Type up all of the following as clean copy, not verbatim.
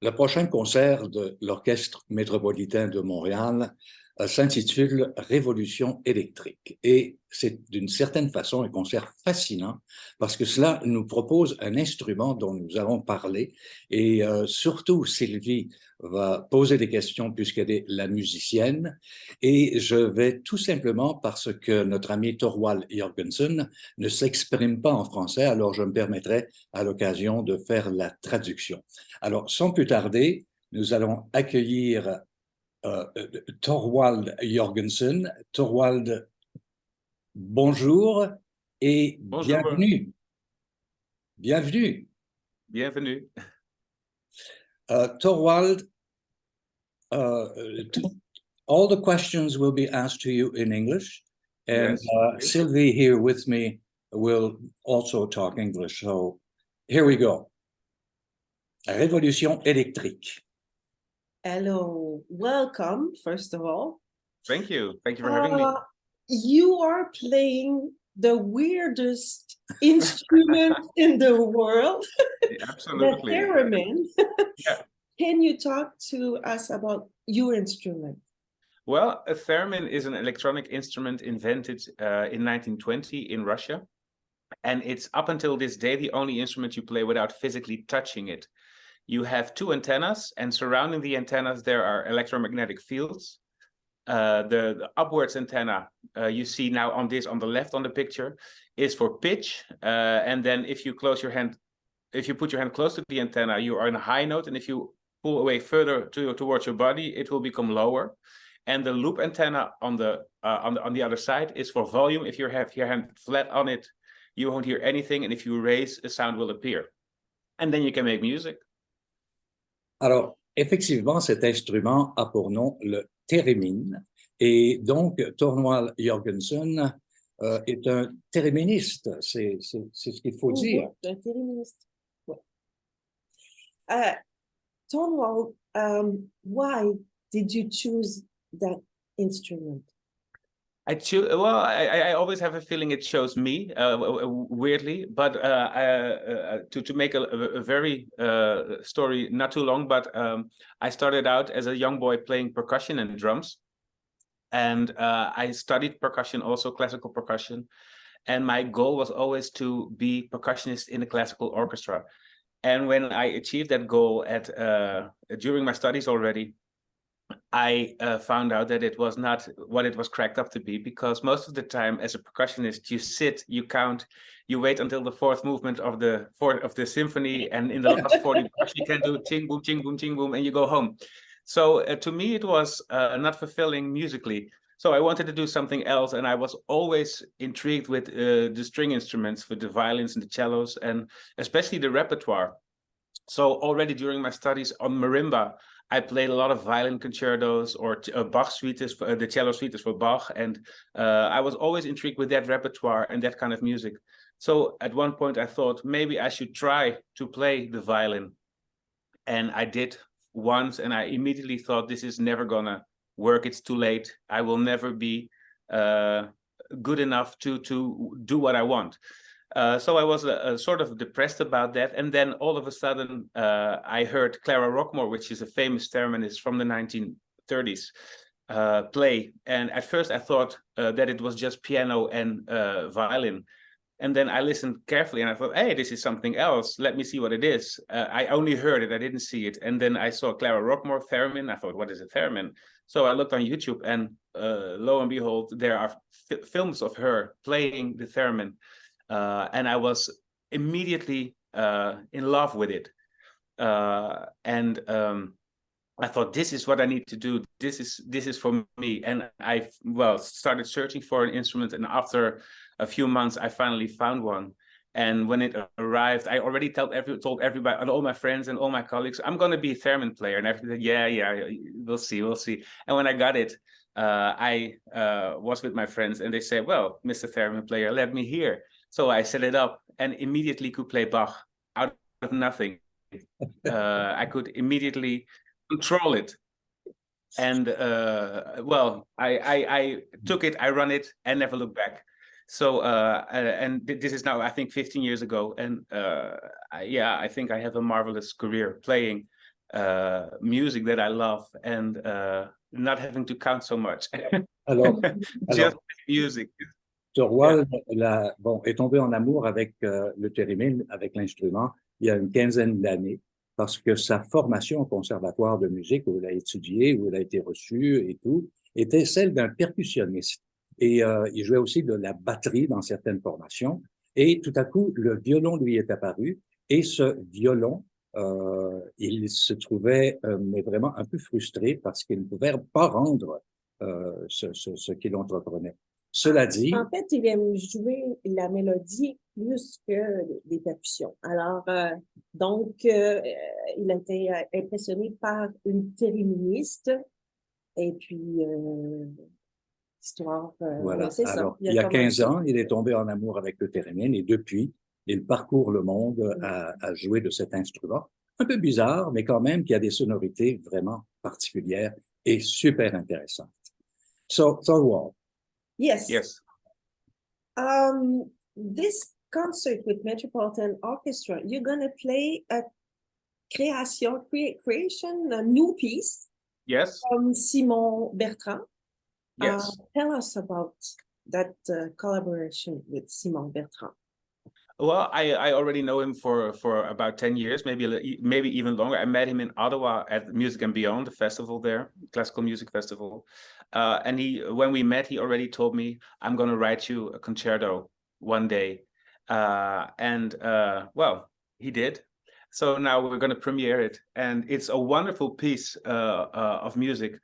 Le prochain concert de l'Orchestre Métropolitain de Montréal s'intitule Révolution Électrique. Et c'est d'une certaine façon un concert fascinant parce que cela nous propose un instrument dont nous allons parler et surtout Sylvie va poser des questions puisqu'elle est la musicienne et je vais tout simplement parce que notre ami Thorwald Jorgensen ne s'exprime pas en français, alors je me permettrai à l'occasion de faire la traduction. Alors sans plus tarder, nous allons accueillir Thorwald Jorgensen. Thorwald, bonjour et Bonjour. bienvenue. Bienvenue. Bienvenue. Thorwald, all the questions will be asked to you in English, and Yes. Sylvie here with me will also talk English. So here we go. Révolution électrique. Hello, welcome, first of all. Thank you. Thank you for having me. You are playing the weirdest instrument in the world. Absolutely. The theremin. Yeah. Can you talk to us about your instrument? Well, a theremin is an electronic instrument invented in 1920 in Russia. And it's up until this day the only instrument you play without physically touching it. You have two antennas, and surrounding the antennas there are electromagnetic fields. The upwards antenna you see now on the left on the picture is for pitch, and then if you put your hand close to the antenna, you are in a high note, and if you pull away further towards your body, it will become lower. And the loop antenna on the other side is for volume. If you have your hand flat on it, you won't hear anything, and if you raise, a sound will appear, and then you can make music. Alors, effectivement, cet instrument a pour nom le thérémine. Et donc, Thorwald Jorgensen est un théréministe, c'est ce qu'il faut dire. Un théréministe. Ouais. Thorwald, why did you choose that instrument? I always have a feeling it shows me, weirdly, but to make a very story not too long, but I started out as a young boy playing percussion and drums, and I studied percussion, also classical percussion, and my goal was always to be percussionist in a classical orchestra. And when I achieved that goal during my studies already, I found out that it was not what it was cracked up to be, because most of the time as a percussionist, you sit, you count, you wait until the fourth movement of the symphony, and in the last 40 bars you can do ching boom, ching boom, ching boom, and you go home. So to me it was not fulfilling musically. So I wanted to do something else, and I was always intrigued with the string instruments, with the violins and the cellos, and especially the repertoire. So already during my studies on marimba, I played a lot of violin concertos or Bach suites, the cello suites for Bach, and I was always intrigued with that repertoire and that kind of music. So at one point I thought maybe I should try to play the violin, and I did once, and I immediately thought this is never gonna work. It's too late. I will never be good enough to do what I want. So I was sort of depressed about that, and then all of a sudden I heard Clara Rockmore, which is a famous thereminist from the 1930s, play, and at first I thought that it was just piano and violin, and then I listened carefully and I thought, hey, this is something else, let me see what it is. I only heard it, I didn't see it, and then I saw Clara Rockmore theremin. I thought, what is a theremin? So I looked on YouTube, and lo and behold, there are films of her playing the theremin. And I was immediately in love with it. And I thought, this is what I need to do. This is for me. And I started searching for an instrument. And after a few months, I finally found one. And when it arrived, I already told everybody, and all my friends and all my colleagues, I'm going to be a theremin player. And everyone said, yeah, we'll see. And when I got it, I was with my friends, and they said, well, Mr. Theremin player, let me hear. So I set it up and immediately could play Bach out of nothing. I could immediately control it. And I took it, I run it, and never looked back. So and this is now, I think, 15 years ago. And I think I have a marvelous career playing music that I love and not having to count so much. Alors, Just music. Thorwald est tombé en amour avec le thérémine, avec l'instrument, il y a une quinzaine d'années, parce que sa formation au conservatoire de musique où il a étudié, où il a été reçu et tout, était celle d'un percussionniste. Et il jouait aussi de la batterie dans certaines formations. Et tout à coup, le violon lui est apparu. Et ce violon, il se trouvait mais vraiment un peu frustré parce qu'il ne pouvait pas rendre ce qu'il entreprenait. Cela dit... En fait, il aime jouer la mélodie plus que les percussions. Alors, donc, il a été impressionné par une théréministe. Et puis, histoire... Voilà. c'est alors, ça. il y a 15 ans, il est tombé en amour avec le thérémine et depuis, il parcourt le monde à jouer de cet instrument. Un peu bizarre, mais quand même qui a des sonorités vraiment particulières et super intéressantes. So, Thorwald. Yes. Yes. This concert with Metropolitan Orchestra, you're going to play a creation, a new piece. Yes. From Simon Bertrand. Yes. Tell us about that collaboration with Simon Bertrand. Well, I already know him for about 10 years, maybe even longer. I met him in Ottawa at Music and Beyond, the festival there, classical music festival. And when we met, he already told me, I'm going to write you a concerto one day. Well, he did. So now we're going to premiere it. And it's a wonderful piece of music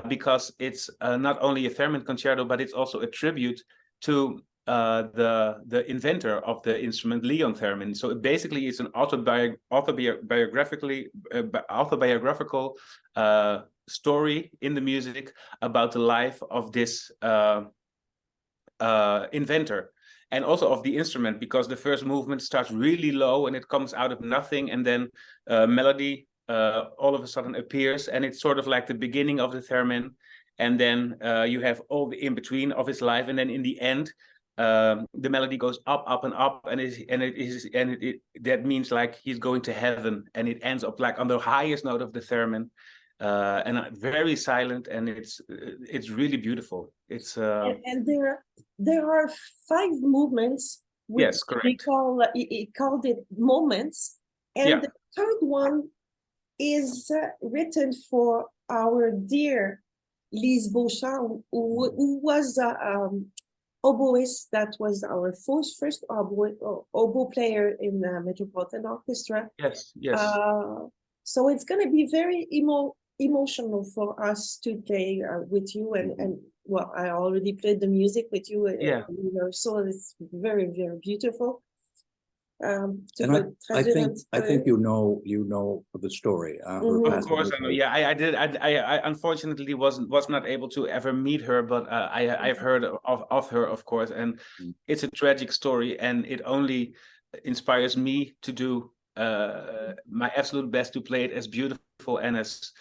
because it's not only a theremin concerto, but it's also a tribute to the inventor of the instrument, Leon Theremin. So it basically is an autobiographical story in the music about the life of this inventor and also of the instrument, because the first movement starts really low and it comes out of nothing, and then melody all of a sudden appears, and it's sort of like the beginning of the theremin, and then you have all the in between of his life, and then in the end the melody goes up and up, and that means like he's going to heaven, and it ends up like on the highest note of the theremin, and very silent, and it's really beautiful. It's and there are 5 movements. Yes, correct. He called it moments, and the third one is written for our dear Lise Beauchamp, who was oboist. That was our first oboe player in the Metropolitan Orchestra. Yes. So it's going to be very emotional for us to play with you, and well, I already played the music with you. So it's very, very beautiful. And I think you know the story. Of course, I know. Yeah, I did. I unfortunately was not able to ever meet her, but I've heard of her, of course, and it's a tragic story, and it only inspires me to do my absolute best to play it as beautiful and as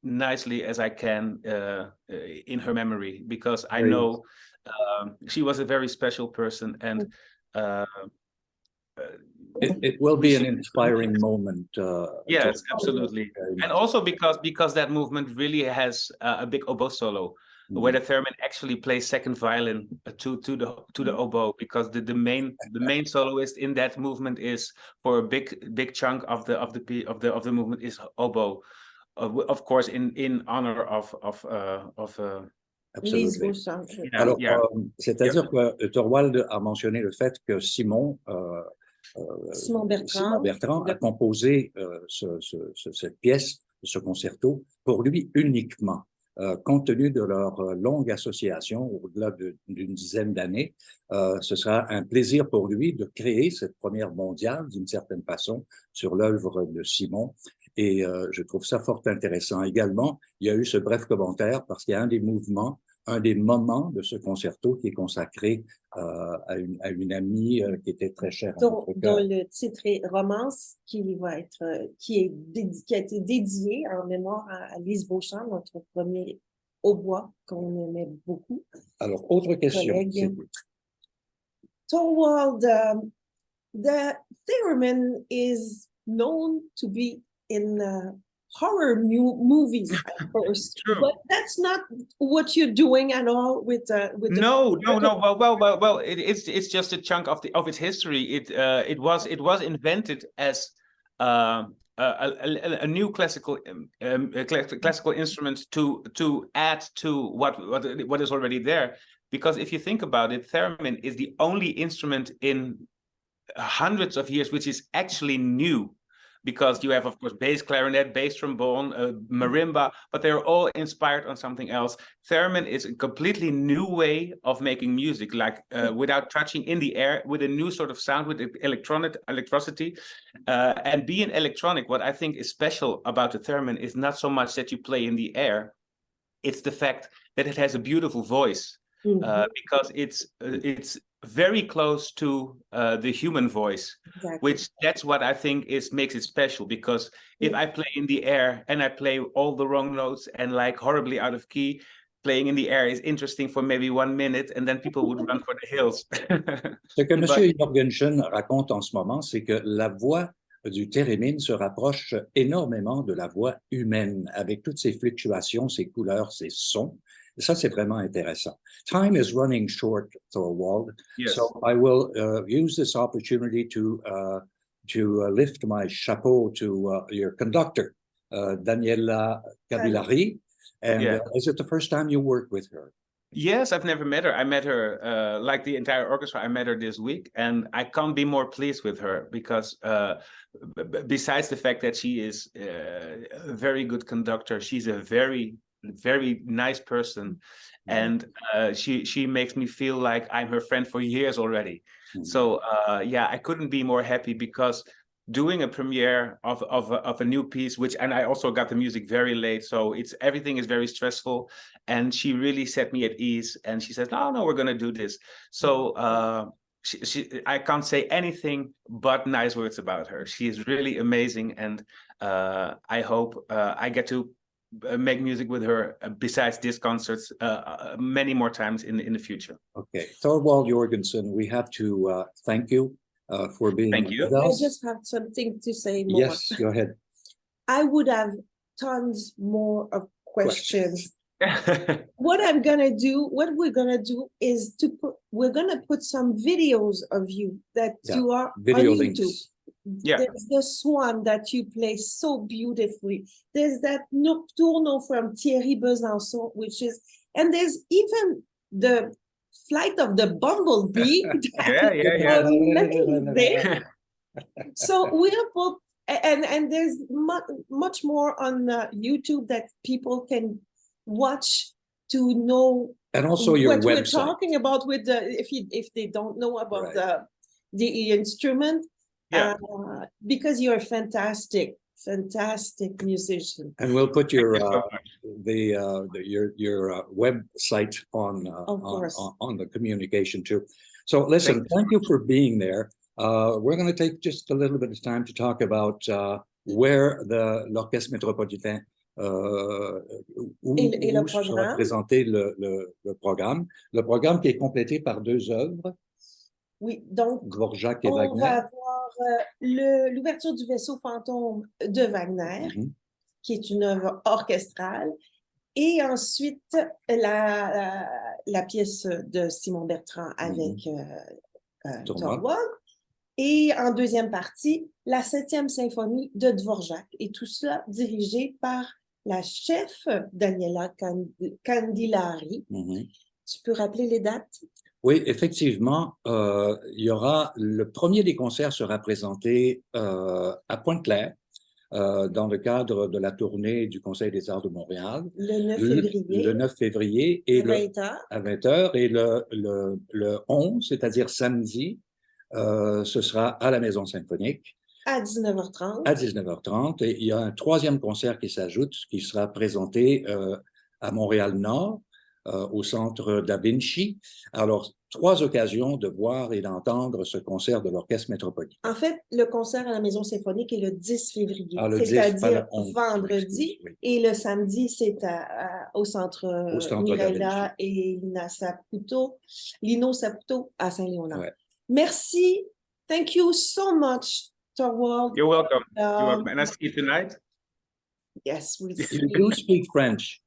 nicely as I can in her memory, because I know she was a very special person, and it will be an inspiring moment. Yes, absolutely, and also because that movement really has a big oboe solo, where the theremin actually plays second violin to the oboe, because the main soloist in that movement is, for a big chunk of the movement, is oboe, of course in honor of Absolument. Alors, c'est-à-dire que Thorwald a mentionné le fait que Simon Bertrand a composé cette pièce, ce concerto, pour lui uniquement. Compte tenu de leur longue association, au-delà d'une dizaine d'années, ce sera un plaisir pour lui de créer cette première mondiale, d'une certaine façon, sur l'œuvre de Simon. Et je trouve ça fort intéressant. Également, il y a eu ce bref commentaire parce qu'il y a un des moments de ce concerto qui est consacré à une amie qui était très chère à notre cœur. Dont le titre est Romance, qui a été dédié en mémoire à Lise Beauchamp, notre premier hautbois qu'on aimait beaucoup. Alors, autre question. Thorwald, the theremin is known to be in horror movies at first, True. but that's not what you're doing at all with the. No. Well. It's just a chunk of its history. It was invented as a new classical instrument to add to what is already there. Because if you think about it, theremin is the only instrument in hundreds of years which is actually new. Because you have, of course, bass clarinet, bass trombone, marimba, but they're all inspired on something else. Theremin is a completely new way of making music, like without touching, in the air, with a new sort of sound, with electricity. And being electronic, what I think is special about the theremin is not so much that you play in the air, it's the fact that it has a beautiful voice. Because it's very close to the human voice, exactly. Which that's what I think makes it special. Because if I play in the air and I play all the wrong notes and like horribly out of key, playing in the air is interesting for maybe 1 minute and then people would run for the hills. Ce que M. Jorgensen raconte en ce moment, c'est que la voix du thérémine se rapproche énormément de la voix humaine, avec toutes ses fluctuations, ses couleurs, ses sons. Ça, c'est vraiment intéressant. Time is running short, Thorwald. Yes. So I will use this opportunity to lift my chapeau to your conductor, Daniela Cabillari. And is it the first time you worked with her? Yes, I've never met her. I met her, like the entire orchestra, I met her this week, and I can't be more pleased with her because besides the fact that she is a very good conductor, she's a very nice person, and she makes me feel like I'm her friend for years already. So I couldn't be more happy, because doing a premiere of a new piece, and I also got the music very late, so everything is very stressful, and she really set me at ease, and she said, no, we're gonna do this. So I can't say anything but nice words about her. She is really amazing, and I hope I get to make music with her besides these concerts many more times in the future. Okay, Thorwald Jorgensen, we have to thank you for being with us. I just have something to say more. Yes, go ahead. I would have tons more of questions. What we're gonna do is we're gonna put some videos of you that you are video on links. YouTube. Yeah. There's this one that you play so beautifully. There's that Nocturno from Thierry Besançon, and there's even the Flight of the Bumblebee. Amazing. So we'll put, and there's much more on YouTube that people can watch to know. And also your what website. We're talking about with if they don't know about the instrument. Yeah. Because you're a fantastic musician. And we'll put your your website on the communication too. So listen, thank you for being there. We're going to take just a little bit of time to talk about where l'Orchestre Métropolitain où sera présenté le programme. Le programme qui est complété par 2 œuvres. Oui, donc Dvorak et on Wagner. va avoir l'ouverture du vaisseau fantôme de Wagner, qui est une œuvre orchestrale, et ensuite la pièce de Simon Bertrand avec Thorwald, et en deuxième partie, la 7e symphonie de Dvorak, et tout cela dirigé par la chef Daniela Cabillari. Tu peux rappeler les dates? Oui, effectivement, il y aura le premier des concerts sera présenté à Pointe-Claire dans le cadre de la tournée du Conseil des Arts de Montréal. Le 9 février. Le 9 février et à 20h. Et le 11, c'est-à-dire samedi, ce sera à la Maison Symphonique. À 19h30. À 19h30. Et il y a un 3e concert qui s'ajoute, qui sera présenté à Montréal-Nord, au Centre Da Vinci. Alors, 3 occasions de voir et d'entendre ce concert de l'Orchestre Métropolitain. En fait, le concert à la Maison Symphonique est le 10 février, c'est-à-dire vendredi, et le samedi, c'est au Centre Mirella et Lino Saputo à Saint-Léonard. Ouais. Merci. Thank you so much Thorwald. You're welcome. You're welcome. And I see you tonight. Yes, we You do speak French.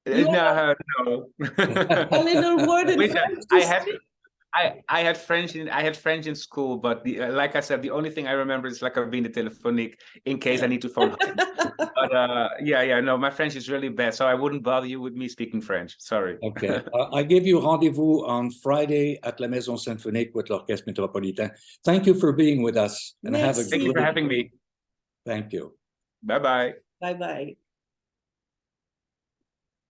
No. a little word in Wait, French. I had French in school, but like I said, the only thing I remember is la cabine téléphonique in case I need to phone home. But no, my French is really bad, so I wouldn't bother you with me speaking French. Sorry. Okay. I give you rendezvous on Friday at la Maison Symphonique with l'Orchestre Métropolitain. Thank you for being with us. And have a Thank you for having me. Thank you. Bye-bye. Bye-bye.